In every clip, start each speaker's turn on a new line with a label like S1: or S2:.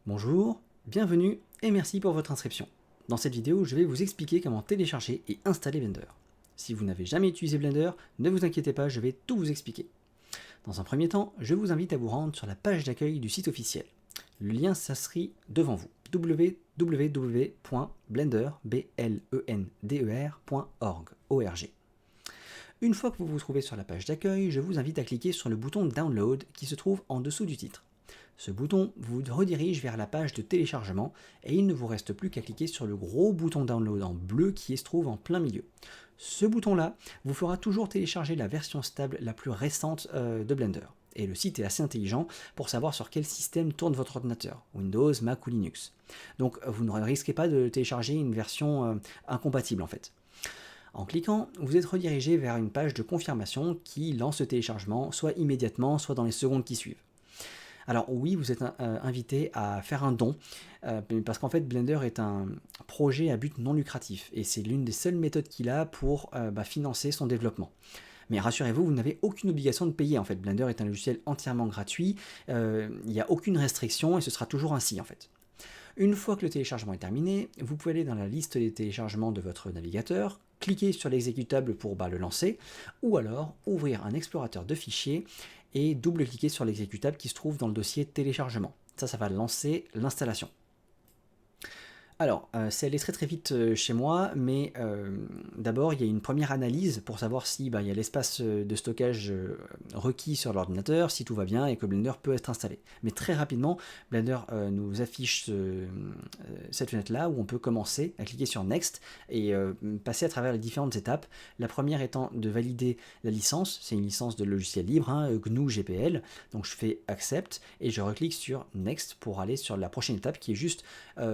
S1: Bonjour, bienvenue et merci pour votre inscription. Dans cette vidéo, je vais vous expliquer comment télécharger et installer Blender. Si vous n'avez jamais utilisé Blender, ne vous inquiétez pas, je vais tout vous expliquer. Dans un premier temps, je vous invite à vous rendre sur la page d'accueil du site officiel. Le lien s'inscrit devant vous, www.blender.org. Une fois que vous vous trouvez sur la page d'accueil, je vous invite à cliquer sur le bouton Download qui se trouve en dessous du titre. Ce bouton vous redirige vers la page de téléchargement et il ne vous reste plus qu'à cliquer sur le gros bouton Download en bleu qui se trouve en plein milieu. Ce bouton-là vous fera toujours télécharger la version stable la plus récente de Blender. Et le site est assez intelligent pour savoir sur quel système tourne votre ordinateur, Windows, Mac ou Linux. Donc vous ne risquez pas de télécharger une version incompatible en fait. En cliquant, vous êtes redirigé vers une page de confirmation qui lance le téléchargement soit immédiatement, soit dans les secondes qui suivent. Alors oui, vous êtes invité à faire un don, parce qu'en fait Blender est un projet à but non lucratif, et c'est l'une des seules méthodes qu'il a pour financer son développement. Mais rassurez-vous, vous n'avez aucune obligation de payer en fait. Blender est un logiciel entièrement gratuit, il n'y a aucune restriction et ce sera toujours ainsi en fait. Une fois que le téléchargement est terminé, vous pouvez aller dans la liste des téléchargements de votre navigateur, cliquer sur l'exécutable pour le lancer, ou alors ouvrir un explorateur de fichiers et double-cliquer sur l'exécutable qui se trouve dans le dossier téléchargement. Ça va lancer l'installation. Alors, c'est allé très vite chez moi, mais d'abord il y a une première analyse pour savoir si il y a l'espace de stockage requis sur l'ordinateur, si tout va bien et que Blender peut être installé. Mais très rapidement, Blender nous affiche cette fenêtre-là où on peut commencer à cliquer sur Next et passer à travers les différentes étapes. La première étant de valider la licence, c'est une licence de logiciel libre, GNU GPL, donc je fais Accept et je reclique sur Next pour aller sur la prochaine étape qui est juste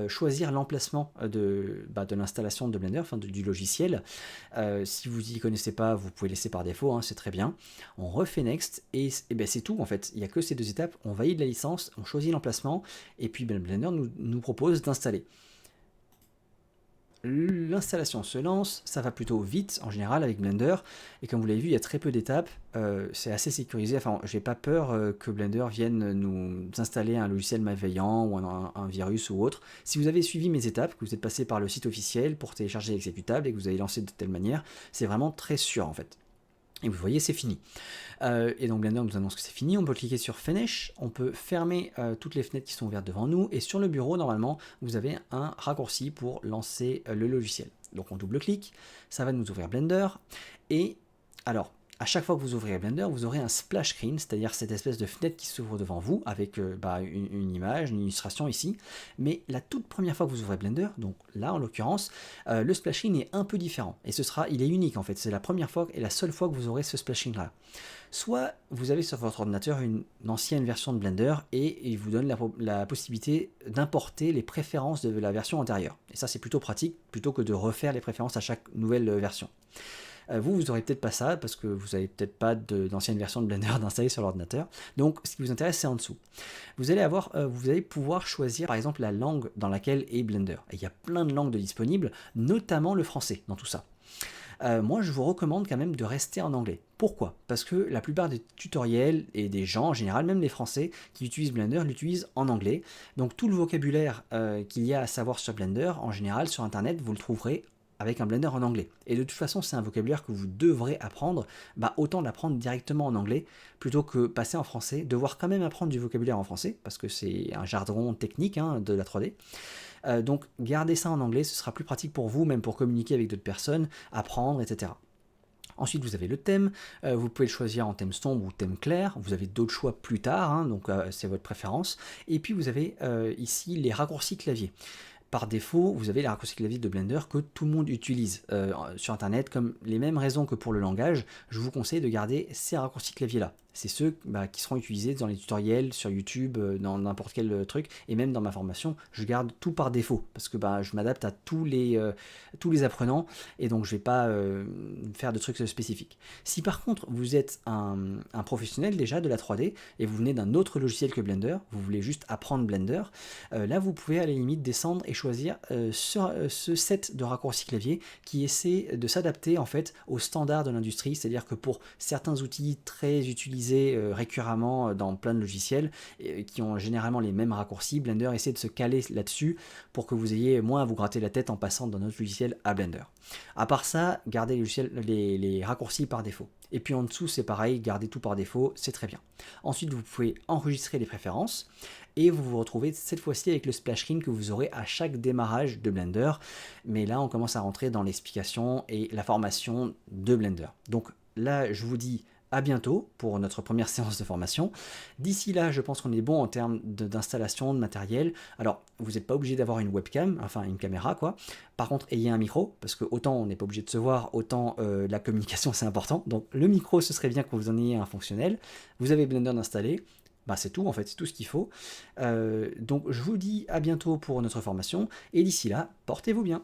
S1: choisir l'emplacement de l'installation de Blender, du logiciel. Si vous n'y connaissez pas, vous pouvez laisser par défaut, c'est très bien. On refait Next et c'est tout en fait. Il n'y a que ces deux étapes. On valide la licence, on choisit l'emplacement et puis Blender nous propose d'installer. L'installation se lance, ça va plutôt vite en général avec Blender, et comme vous l'avez vu, il y a très peu d'étapes, c'est assez sécurisé, enfin j'ai pas peur que Blender vienne nous installer un logiciel malveillant ou un virus ou autre. Si vous avez suivi mes étapes, que vous êtes passé par le site officiel pour télécharger l'exécutable et que vous avez lancé de telle manière, c'est vraiment très sûr en fait. Et vous voyez, c'est fini. Et donc Blender nous annonce que c'est fini, on peut cliquer sur Finish, on peut fermer toutes les fenêtres qui sont ouvertes devant nous, et sur le bureau, normalement, vous avez un raccourci pour lancer le logiciel. Donc on double-clique, ça va nous ouvrir Blender, et alors, à chaque fois que vous ouvrirez Blender, vous aurez un splash screen, c'est-à-dire cette espèce de fenêtre qui s'ouvre devant vous avec une image, une illustration ici. Mais la toute première fois que vous ouvrez Blender, donc là en l'occurrence, le splash screen est un peu différent. Et il est unique en fait, c'est la première fois et la seule fois que vous aurez ce splash screen là. Soit vous avez sur votre ordinateur une ancienne version de Blender et il vous donne la possibilité d'importer les préférences de la version antérieure. Et ça c'est plutôt pratique, plutôt que de refaire les préférences à chaque nouvelle version. Vous n'aurez peut-être pas ça parce que vous n'avez peut-être pas d'ancienne version de Blender d'installer sur l'ordinateur. Donc ce qui vous intéresse, c'est en dessous. Vous allez pouvoir choisir par exemple la langue dans laquelle est Blender. Et il y a plein de langues disponibles, notamment le français dans tout ça. Moi, je vous recommande quand même de rester en anglais. Pourquoi? Parce que la plupart des tutoriels et des gens en général, même les Français qui utilisent Blender, l'utilisent en anglais. Donc tout le vocabulaire qu'il y a à savoir sur Blender, en général sur Internet, vous le trouverez avec un Blender en anglais. Et de toute façon, c'est un vocabulaire que vous devrez apprendre, autant l'apprendre directement en anglais, plutôt que passer en français, devoir quand même apprendre du vocabulaire en français, parce que c'est un jargon technique de la 3D. Donc gardez ça en anglais, ce sera plus pratique pour vous, même pour communiquer avec d'autres personnes, apprendre, etc. Ensuite, vous avez le thème, vous pouvez le choisir en thème sombre ou thème clair, vous avez d'autres choix plus tard, donc c'est votre préférence. Et puis vous avez ici les raccourcis clavier. Par défaut, vous avez les raccourcis clavier de Blender que tout le monde utilise sur Internet, comme les mêmes raisons que pour le langage, je vous conseille de garder ces raccourcis clavier là. C'est ceux qui seront utilisés dans les tutoriels sur YouTube, dans n'importe quel truc, et même dans ma formation, je garde tout par défaut, parce que je m'adapte à tous les apprenants, et donc je ne vais pas faire de trucs spécifiques. Si par contre vous êtes un professionnel déjà de la 3D, et vous venez d'un autre logiciel que Blender, vous voulez juste apprendre Blender, là vous pouvez à la limite descendre et choisir ce set de raccourcis clavier qui essaie de s'adapter en fait aux standards de l'industrie, c'est-à-dire que pour certains outils très utilisés utilisé récurremment dans plein de logiciels qui ont généralement les mêmes raccourcis. Blender essaie de se caler là-dessus pour que vous ayez moins à vous gratter la tête en passant d'un autre logiciel à Blender. À part ça, gardez les raccourcis par défaut. Et puis en dessous, c'est pareil, gardez tout par défaut, c'est très bien. Ensuite, vous pouvez enregistrer les préférences et vous vous retrouvez cette fois-ci avec le splash screen que vous aurez à chaque démarrage de Blender. Mais là, on commence à rentrer dans l'explication et la formation de Blender. Donc là, je vous dis à bientôt pour notre première séance de formation. D'ici là, je pense qu'on est bon en termes d'installation de matériel. Alors, vous n'êtes pas obligé d'avoir une webcam, enfin une caméra quoi. Par contre, ayez un micro, parce que autant on n'est pas obligé de se voir, autant la communication c'est important. Donc le micro, ce serait bien que vous en ayez un fonctionnel. Vous avez Blender installé. Bah, c'est tout en fait, c'est tout ce qu'il faut. Donc je vous dis à bientôt pour notre formation, et d'ici là, portez-vous bien.